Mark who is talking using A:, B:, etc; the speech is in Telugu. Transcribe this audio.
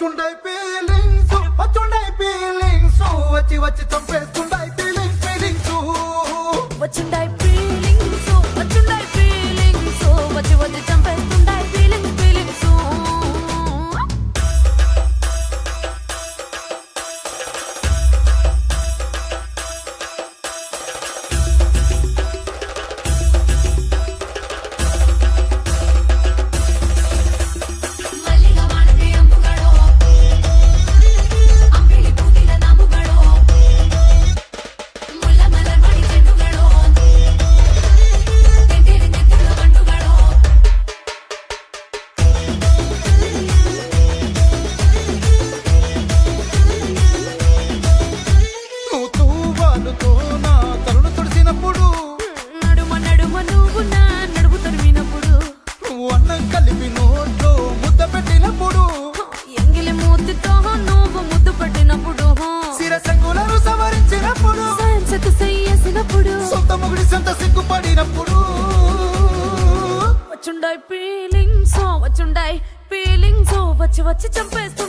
A: వచ్చుండై ఫీలింగ్స్ వచ్చుండై ఫీలింగ్స్ వచ్చి వచ్చి చంపేస్తుండై ఫీలింగ్స్ ఫీలింగ్స్
B: వచ్చుండై ఫీలింగ్స్ వచ్చుండై ఫీలింగ్స్ వచ్చి వచ్చి చంపేస్తుండై ఫీలింగ్స్ ఫీలింగ్స్ నడుమ నడుమ నువ్వు నా నడుము తరిమినప్పుడు
A: అన్నం కలిపి నోట్లో ముద్ద పెట్టినప్పుడు
B: ఎంగిలి మూతితో నువ్వు ముద్దు పెట్టినప్పుడు
A: శిరసంగులను సవరించినప్పుడు
B: సైన్సకు సయ్యేసినప్పుడు
A: సొంత ముగుడి సొంత సిగ్గుపడినప్పుడు
B: వచ్చుండై ఫీలింగ్స్ వచ్చుండై ఫీలింగ్స్ వచ్చి వచ్చి చంపేస్తు